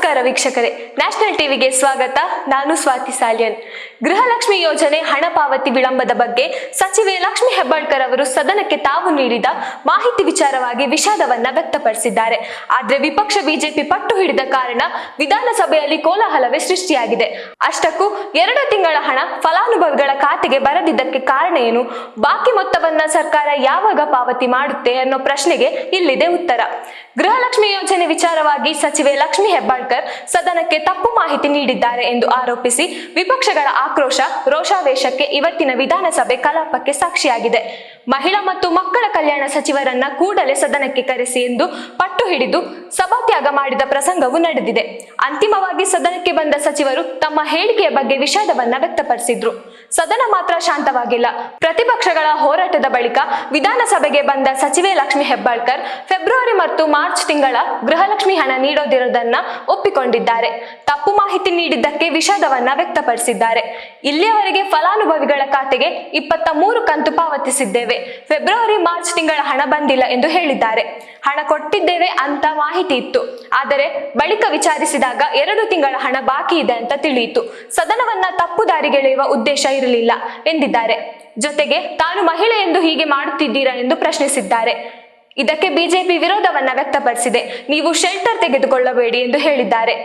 ನಮಸ್ಕಾರ ವೀಕ್ಷಕರೇ, ನ್ಯಾಷನಲ್ ಟಿವಿಗೆ ಸ್ವಾಗತ. ನಾನು ಸ್ವಾತಿ ಸಾಲ್ಯನ್. ಗೃಹಲಕ್ಷ್ಮಿ ಯೋಜನೆ ಹಣ ಪಾವತಿ ವಿಳಂಬದ ಬಗ್ಗೆ ಸಚಿವೆ ಲಕ್ಷ್ಮಿ ಹೆಬ್ಬಾಳ್ಕರ್ ಅವರು ಸದನಕ್ಕೆ ತಾವು ನೀಡಿದ ಮಾಹಿತಿ ವಿಚಾರವಾಗಿ ವಿಷಾದವನ್ನ ವ್ಯಕ್ತಪಡಿಸಿದ್ದಾರೆ. ಆದ್ರೆ ವಿಪಕ್ಷ ಬಿಜೆಪಿ ಪಟ್ಟು ಹಿಡಿದ ಕಾರಣ ವಿಧಾನಸಭೆಯಲ್ಲಿ ಕೋಲಾಹಲವೇ ಸೃಷ್ಟಿಯಾಗಿದೆ. ಅಷ್ಟಕ್ಕೂ 2 ತಿಂಗಳ ಹಣ ಫಲಾನುಭವಿಗಳ ಖಾತೆಗೆ ಬರದಿದ್ದಕ್ಕೆ ಕಾರಣ ಏನು? ಬಾಕಿ ಮೊತ್ತವನ್ನ ಸರ್ಕಾರ ಯಾವಾಗ ಪಾವತಿ ಮಾಡುತ್ತೆ ಅನ್ನೋ ಪ್ರಶ್ನೆಗೆ ಇಲ್ಲಿದೆ ಉತ್ತರ. ಗೃಹಲಕ್ಷ್ಮಿ ಯೋಜನೆ ವಿಚಾರವಾಗಿ ಸಚಿವೆ ಲಕ್ಷ್ಮಿ ಹೆಬ್ಬಾಳ್ಕರ್ ಸದನಕ್ಕೆ ತಪ್ಪು ಮಾಹಿತಿ ನೀಡಿದ್ದಾರೆ ಎಂದು ಆರೋಪಿಸಿ ವಿಪಕ್ಷಗಳ ಆಕ್ರೋಶ ರೋಷಾವೇಶಕ್ಕೆ ಇವತ್ತಿನ ವಿಧಾನಸಭೆ ಕಲಾಪಕ್ಕೆ ಸಾಕ್ಷಿಯಾಗಿದೆ. ಮಹಿಳಾ ಮತ್ತು ಮಕ್ಕಳ ಕಲ್ಯಾಣ ಸಚಿವರನ್ನ ಕೂಡಲೇ ಸದನಕ್ಕೆ ಕರೆಸಿ ಎಂದು ಪಟ್ಟು ಹಿಡಿದು ಸಭಾತ್ಯಾಗ ಮಾಡಿದ ಪ್ರಸಂಗವೂ ನಡೆದಿದೆ. ಅಂತಿಮವಾಗಿ ಸದನಕ್ಕೆ ಬಂದ ಸಚಿವರು ತಮ್ಮ ಹೇಳಿಕೆಯ ಬಗ್ಗೆ ವಿಷಾದವನ್ನ ವ್ಯಕ್ತಪಡಿಸಿದ್ರು. ಸದನ ಮಾತ್ರ ಶಾಂತವಾಗಿಲ್ಲ. ಪ್ರತಿಪಕ್ಷಗಳ ಹೋರಾಟದ ಬಳಿಕ ವಿಧಾನಸಭೆಗೆ ಬಂದ ಸಚಿವೆ ಲಕ್ಷ್ಮಿ ಹೆಬ್ಬಾಳ್ಕರ್ ಫೆಬ್ರವರಿ ಮತ್ತು ಮಾರ್ಚ್ ತಿಂಗಳ ಗೃಹಲಕ್ಷ್ಮಿ ಹಣ ನೀಡೋದಿರೋದನ್ನ ಒಪ್ಪಿಕೊಂಡಿದ್ದಾರೆ. ತಪ್ಪು ಮಾಹಿತಿ ನೀಡಿದ್ದಕ್ಕೆ ವಿಷಾದವನ್ನ ವ್ಯಕ್ತಪಡಿಸಿದ್ದಾರೆ. ಇಲ್ಲಿಯವರೆಗೆ ಫಲಾನುಭವಿಗಳ ಖಾತೆಗೆ 23 ಕಂತು ಪಾವತಿಸಿದ್ದೇವೆ. ಫೆಬ್ರವರಿ ಮಾರ್ಚ್ ತಿಂಗಳ ಹಣ ಬಂದಿಲ್ಲ ಎಂದು ಹೇಳಿದ್ದಾರೆ. ಹಣ ಕೊಟ್ಟಿದ್ದೇವೆ ಅಂತ ಮಾಹಿತಿ ಇತ್ತು. ಆದರೆ ಬಳಿಕ ವಿಚಾರಿಸಿದಾಗ 2 ತಿಂಗಳ ಹಣ ಬಾಕಿ ಇದೆ ಅಂತ ತಿಳಿಯಿತು. ಸದನವನ್ನ ತಪ್ಪು ದಾರಿಗೆಳೆಯುವ ಉದ್ದೇಶ ಇರಲಿಲ್ಲ ಎಂದಿದ್ದಾರೆ. ಜೊತೆಗೆ ತಾನು ಮಹಿಳೆ ಎಂದು ಹೀಗೆ ಮಾಡುತ್ತಿದ್ದೀರಾ ಎಂದು ಪ್ರಶ್ನಿಸಿದ್ದಾರೆ. ಇದಕ್ಕೆ ಬಿಜೆಪಿ ವಿರೋಧವನ್ನ ವ್ಯಕ್ತಪಡಿಸಿದೆ. ನೀವು ಶೆಲ್ಟರ್ ತೆಗೆದುಕೊಳ್ಳಬೇಡಿ ಎಂದು ಹೇಳಿದ್ದಾರೆ.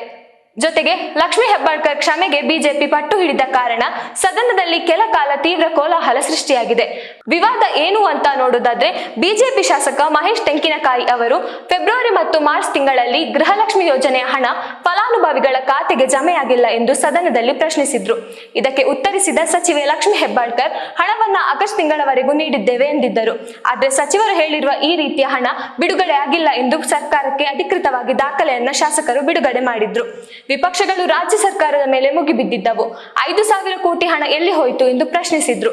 ಜೊತೆಗೆ ಲಕ್ಷ್ಮಿ ಹೆಬ್ಬಾಳ್ಕರ್ ಕ್ಷಮೆಗೆ ಬಿಜೆಪಿ ಪಟ್ಟು ಹಿಡಿದ ಕಾರಣ ಸದನದಲ್ಲಿ ಕೆಲ ಕಾಲ ತೀವ್ರ ಕೋಲಾಹಲ ಸೃಷ್ಟಿಯಾಗಿದೆ. ವಿವಾದ ಏನು ಅಂತ ನೋಡೋದಾದ್ರೆ, ಬಿಜೆಪಿ ಶಾಸಕ ಮಹೇಶ್ ತೆಂಕಿನಕಾಯಿ ಅವರು ಫೆಬ್ರವರಿ ಮತ್ತು ಮಾರ್ಚ್ ತಿಂಗಳಲ್ಲಿ ಗೃಹಲಕ್ಷ್ಮಿ ಯೋಜನೆಯ ಹಣ ಫಲಾನುಭವಿಗಳ ಖಾತೆಗೆ ಜಮೆಯಾಗಿಲ್ಲ ಎಂದು ಸದನದಲ್ಲಿ ಪ್ರಶ್ನಿಸಿದ್ರು. ಇದಕ್ಕೆ ಉತ್ತರಿಸಿದ ಸಚಿವೆ ಲಕ್ಷ್ಮಿ ಹೆಬ್ಬಾಳ್ಕರ್ ಹಣವನ್ನ ಆಗಸ್ಟ್ ತಿಂಗಳವರೆಗೂ ನೀಡಿದ್ದೇವೆ ಎಂದಿದ್ದರು. ಆದ್ರೆ ಸಚಿವರು ಹೇಳಿರುವ ಈ ರೀತಿಯ ಹಣ ಬಿಡುಗಡೆ ಆಗಿಲ್ಲ ಎಂದು ಸರ್ಕಾರಕ್ಕೆ ಅಧಿಕೃತವಾಗಿ ದಾಖಲೆಯನ್ನ ಶಾಸಕರು ಬಿಡುಗಡೆ ಮಾಡಿದ್ರು. ವಿಪಕ್ಷಗಳು ರಾಜ್ಯ ಸರ್ಕಾರದ ಮೇಲೆ ಮುಗಿಬಿದ್ದಿದ್ದವು. 5,000 ಕೋಟಿ ಹಣ ಎಲ್ಲಿ ಹೋಯಿತು ಎಂದು ಪ್ರಶ್ನಿಸಿದ್ರು.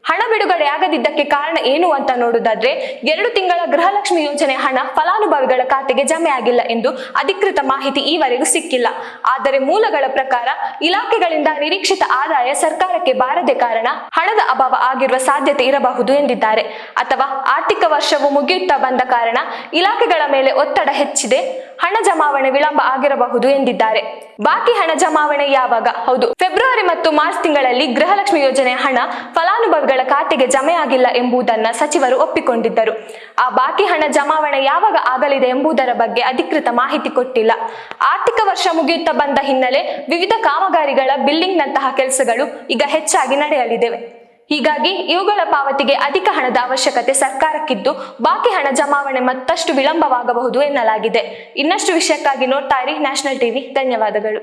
ಹಣ ಬಿಡುಗಡೆ ಆಗದಿದ್ದಕ್ಕೆ ಕಾರಣ ಏನು ಅಂತ ನೋಡುವುದಾದ್ರೆ, 2 ತಿಂಗಳ ಗೃಹಲಕ್ಷ್ಮಿ ಯೋಜನೆ ಹಣ ಫಲಾನುಭವಿಗಳ ಖಾತೆಗೆ ಜಮೆ ಆಗಿಲ್ಲ ಎಂದು ಅಧಿಕೃತ ಮಾಹಿತಿ ಈವರೆಗೂ ಸಿಕ್ಕಿಲ್ಲ. ಆದರೆ ಮೂಲಗಳ ಪ್ರಕಾರ ಇಲಾಖೆಗಳಿಂದ ನಿರೀಕ್ಷಿತ ಆದಾಯ ಸರ್ಕಾರಕ್ಕೆ ಬಾರದೆ ಕಾರಣ ಹಣದ ಅಭಾವ ಆಗಿರುವ ಸಾಧ್ಯತೆ ಇರಬಹುದು ಎಂದಿದ್ದಾರೆ. ಅಥವಾ ಆರ್ಥಿಕ ವರ್ಷವು ಮುಗಿಯುತ್ತಾ ಬಂದ ಕಾರಣ ಇಲಾಖೆಗಳ ಮೇಲೆ ಒತ್ತಡ ಹೆಚ್ಚಿದೆ, ಹಣ ಜಮಾವಣೆ ವಿಳಂಬ ಆಗಿರಬಹುದು ಎಂದಿದ್ದಾರೆ. ಬಾಕಿ ಹಣ ಜಮಾವಣೆ ಯಾವಾಗ? ಹೌದು, ಫೆಬ್ರವರಿ ಮತ್ತು ಮಾರ್ಚ್ ತಿಂಗಳಲ್ಲಿ ಗೃಹಲಕ್ಷ್ಮಿ ಯೋಜನೆಯ ಹಣ ಫಲಾನುಭವಿಗಳ ಖಾತೆಗೆ ಜಮೆ ಆಗಿಲ್ಲ ಎಂಬುದನ್ನ ಸಚಿವರು ಒಪ್ಪಿಕೊಂಡಿದ್ದರು. ಆ ಬಾಕಿ ಹಣ ಜಮಾವಣೆ ಯಾವಾಗ ಆಗಲಿದೆ ಎಂಬುದರ ಬಗ್ಗೆ ಅಧಿಕೃತ ಮಾಹಿತಿ ಕೊಟ್ಟಿಲ್ಲ. ಆರ್ಥಿಕ ವರ್ಷ ಮುಗಿಯುತ್ತಾ ಬಂದ ಹಿನ್ನೆಲೆ ವಿವಿಧ ಕಾಮಗಾರಿಗಳ ಬಿಲ್ಲಿಂಗ್ ನಂತಹ ಕೆಲಸಗಳು ಈಗ ಹೆಚ್ಚಾಗಿ ನಡೆಯಲಿವೆ. ಹೀಗಾಗಿ ಇವುಗಳ ಪಾವತಿಗೆ ಅಧಿಕ ಹಣದ ಅವಶ್ಯಕತೆ ಸರ್ಕಾರಕ್ಕಿದ್ದು, ಬಾಕಿ ಹಣ ಜಮಾವಣೆ ಮತ್ತಷ್ಟು ವಿಳಂಬವಾಗಬಹುದು ಎನ್ನಲಾಗಿದೆ. ಇನ್ನಷ್ಟು ವಿಷಯಕ್ಕಾಗಿ ನೋಡ್ತಾ ಇರಿ ನ್ಯಾಷನಲ್ ಟಿವಿ. ಧನ್ಯವಾದಗಳು.